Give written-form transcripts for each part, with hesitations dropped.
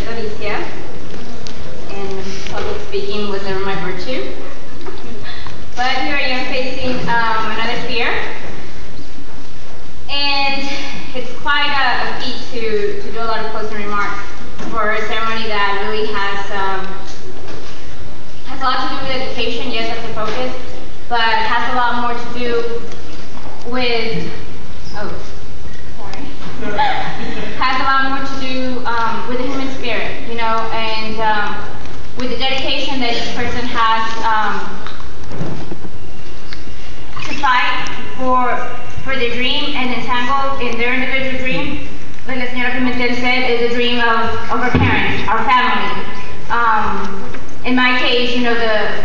Alicia, and public speaking was never my virtue. But here I am facing another fear, and it's quite a feat to do a lot of closing remarks for a ceremony that really has a lot to do with education. Yes, that's the focus, but has a lot more to do with has a lot more to do with the human spirit, you know, and with the dedication that each person has to fight for their dream and entangle in their individual dream. Like la señora Pimentel said, is a dream of our parents, our family. In my case, you know,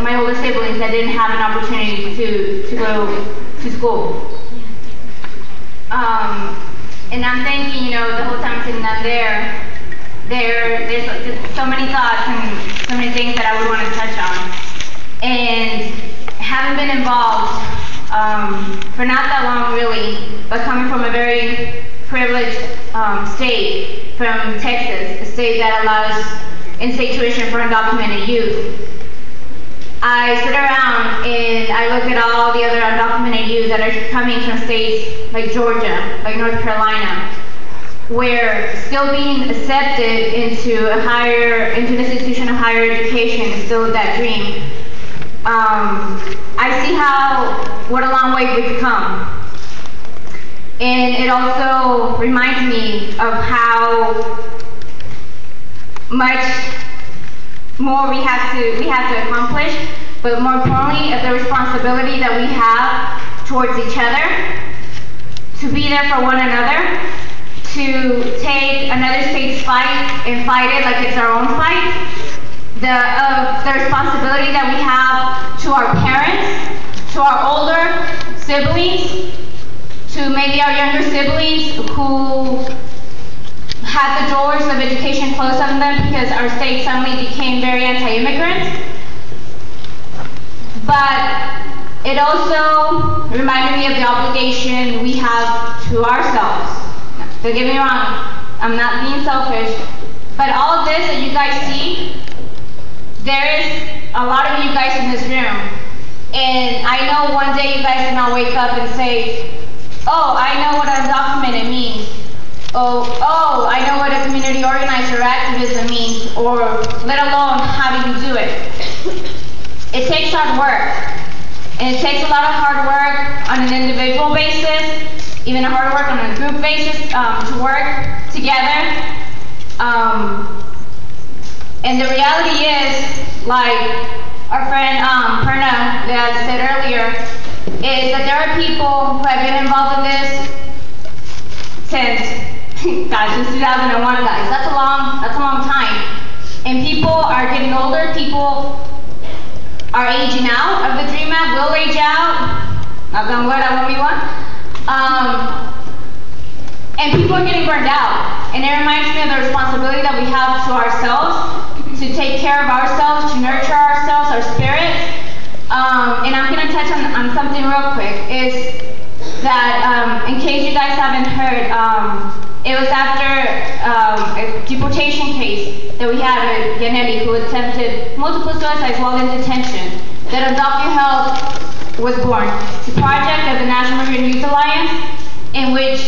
my older siblings that didn't have an opportunity to go to school. And I'm thinking, you know, the whole time sitting down there's just so many thoughts and so many things that I would want to touch on. And having been involved for not that long really, but coming from a very privileged state, from Texas, a state that allows in-state tuition for undocumented youth. I sit around and I look at all the other undocumented youth that are coming from states like Georgia, like North Carolina, where still being accepted into an institution of higher education is still that dream. I see what a long way we've come. And it also reminds me of how much more we have to accomplish, but more importantly, of the responsibility that we have towards each other, to be there for one another, to take another state's fight and fight it like it's our own fight, the responsibility that we have to our parents, to our older siblings, to maybe our younger siblings who had the doors of education closed on them because our state suddenly became very anti-immigrant. But it also reminded me of the obligation we have to ourselves. Don't get me wrong, I'm not being selfish, but all of this that you guys see, there is a lot of you guys in this room, and I know one day you guys will not wake up and say, oh, I know what undocumented means. Oh, I know what a community organizer or activism means, or let alone how do you do it. It takes hard work, and it takes a lot of hard work on an individual basis, even a hard work on a group basis to work together. And the reality is, like our friend Perna that said earlier, is that there are people who have been involved in this since 2001, guys. That's a long time. And people are getting older. People are aging out of the Dream Act. Will age out. Knock on wood, I won't be one. And people are getting burned out. And it reminds me of the responsibility that we have to ourselves, to take care of ourselves, to nurture ourselves, our spirits. And I'm going to touch on something real quick, is that in case you guys haven't heard, it was after a deportation case that we had with Yaneli, who attempted multiple suicides while in detention, that UndocuHealth was born. It's a project of the National Immigrant Youth Alliance, in which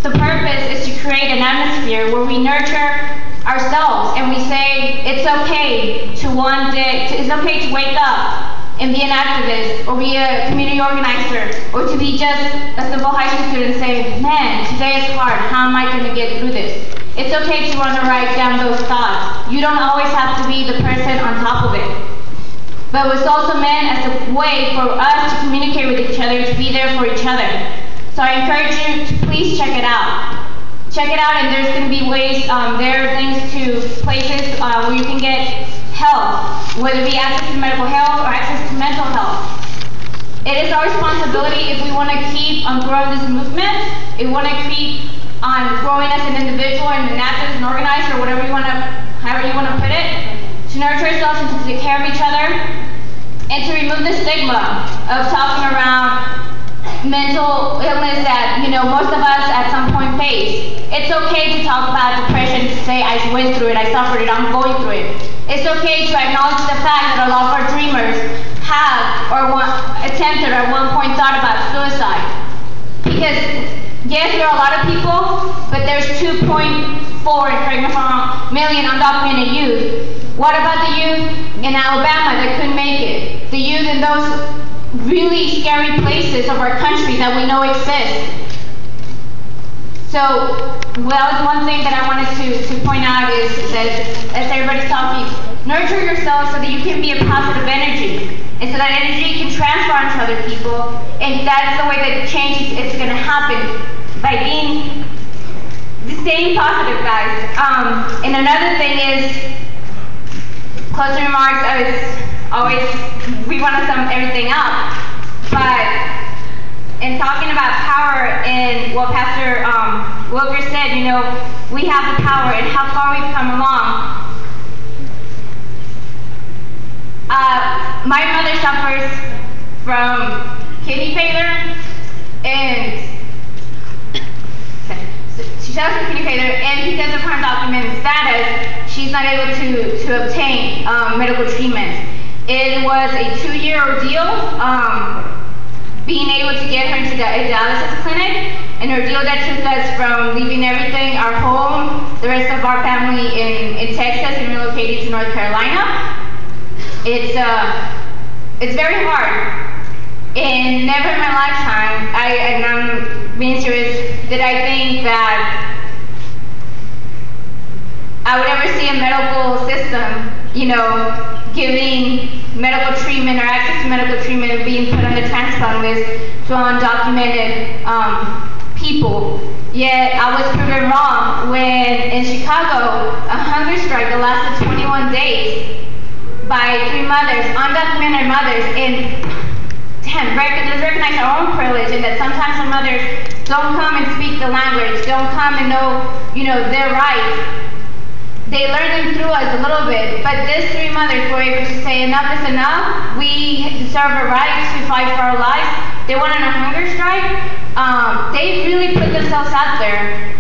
the purpose is to create an atmosphere where we nurture ourselves and we say it's okay to one day, it's okay to wake up and be an activist, or be a community organizer, or to be just a simple high school student and say, man, today is hard, how am I going to get through this? It's okay to want to write down those thoughts. You don't always have to be the person on top of it. But it was also meant as a way for us to communicate with each other, to be there for each other. So I encourage you to please check it out. Check it out, and there's going to be ways, there are things to places where you can get help, whether it be access to medical health or access to mental health. It is our responsibility, if we want to keep on growing this movement, if we want to keep on growing as an individual and an activist and organizer, or whatever you want to, however you want to put it, to nurture ourselves and to take care of each other, and to remove the stigma of talking around mental illness that, most of us at some point face. It's okay to talk about depression, to say, I went through it, I suffered it, I'm going through it. It's okay to acknowledge the fact that a lot of our dreamers have attempted or at one point thought about suicide. Because, yes, there are a lot of people, but there's 2.4, correct me if I'm wrong, million undocumented youth. What about the youth in Alabama that couldn't make it? The youth in those really scary places of our country that we know exist. So, one thing that I wanted to point out is that, as everybody's talking, nurture yourself so that you can be a positive energy, and so that energy can transfer onto other people, and that's the way that change is going to happen, by staying positive, guys. And another thing is, closing remarks, we want to sum everything up, but in talking about power and what Pastor Wilker said, we have the power and how far we've come along. My mother suffers from kidney failure, and she suffers from kidney failure, and because of her undocumented status, she's not able to obtain medical treatment. It was a 2-year ordeal. Being able to get her into a dialysis clinic, an ordeal that took us from leaving everything, our home, the rest of our family in Texas, and relocating to North Carolina. It's very hard. And never in my lifetime, and I'm being serious, did I think that I would ever see a medical system, giving medical treatment or access to medical treatment and being put on the transplant list to undocumented people. Yet I was proven wrong when in Chicago, a hunger strike that lasted 21 days by 3 mothers, undocumented mothers, and let's recognize our own privilege and that sometimes our mothers don't come and speak the language, don't come and know, their rights. They learn them through us a little bit, but these 3 mothers were able to say enough is enough. We deserve a right to fight for our lives. They went on a hunger strike. They really put themselves out there.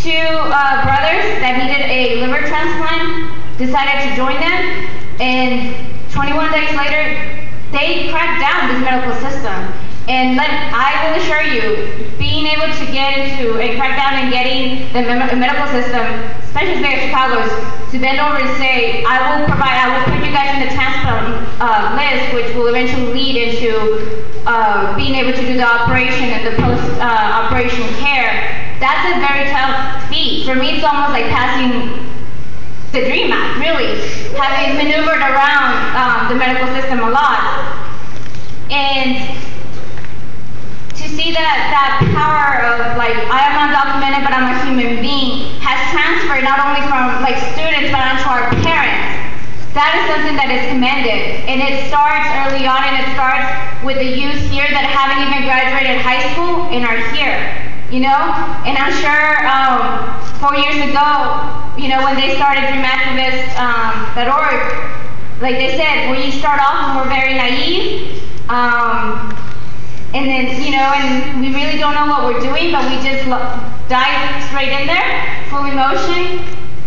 2 brothers that needed a liver transplant decided to join them, and 21 days later, they cracked down this medical system. And I will assure you, being able to get into and crack down and getting the medical system, especially the state of Chicago, to bend over and say, I will put you guys in the transplant list, which will eventually lead into being able to do the operation and the post-operation care. That's a very tough feat. For me, it's almost like passing the Dream Act, really, having maneuvered around the medical system a lot. And to see that power of, I am undocumented, but I'm a human being, has transferred not only from, students, but onto our parents. That is something that is commended. And it starts early on, and it starts with the youth here that haven't even graduated high school and are here, And I'm sure 4 years ago, when they started DreamActivist.org, like they said, we start off and we're very naive. And then, and we really don't know what we're doing, but we just dive straight in there, full emotion.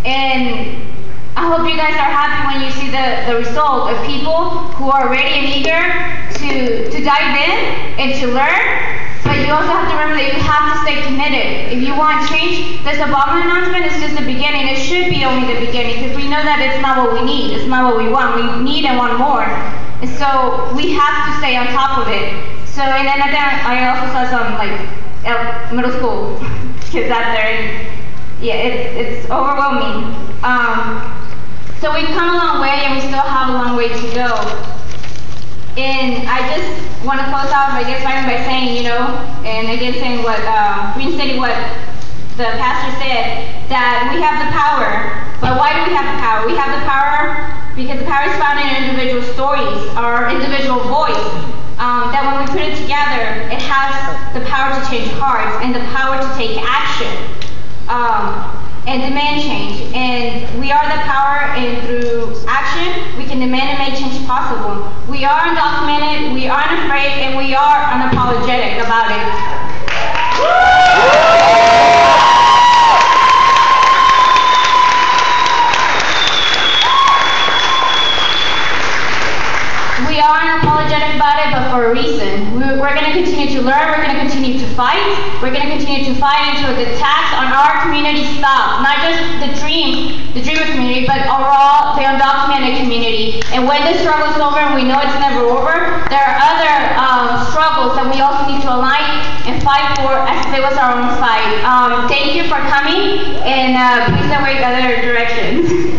And I hope you guys are happy when you see the result of people who are ready and eager to dive in and to learn. But you also have to remember that you have to stay committed. If you want change, this Obama announcement is just the beginning. It should be only the beginning, because we know that it's not what we need. It's not what we want. We need and want more. And so we have to stay on top of it. So, and then I also saw some middle school kids out there, and yeah, it's overwhelming. So we've come a long way, and we still have a long way to go. And I just want to close out, by saying, and again saying reinstating what the pastor said, that we have the power. But why do we have the power? We have the power because the power is found in individual stories, our individual voice. That when we put it together, it has the power to change hearts and the power to take action. and demand change. And we are the power, and through action, we can demand and make change possible. We are undocumented, we aren't afraid, and we are unapologetic about it. We are unapologetic about it, but for a reason. We're going to continue to learn, we're going to continue to fight, we're going to continue to fight until the attacks on our community stop. Not just the dreamer community, but overall the undocumented community. And when this struggle is over, and we know it's never over, there are other struggles that we also need to align and fight for as if it was our own fight. Thank you for coming, and please await other directions.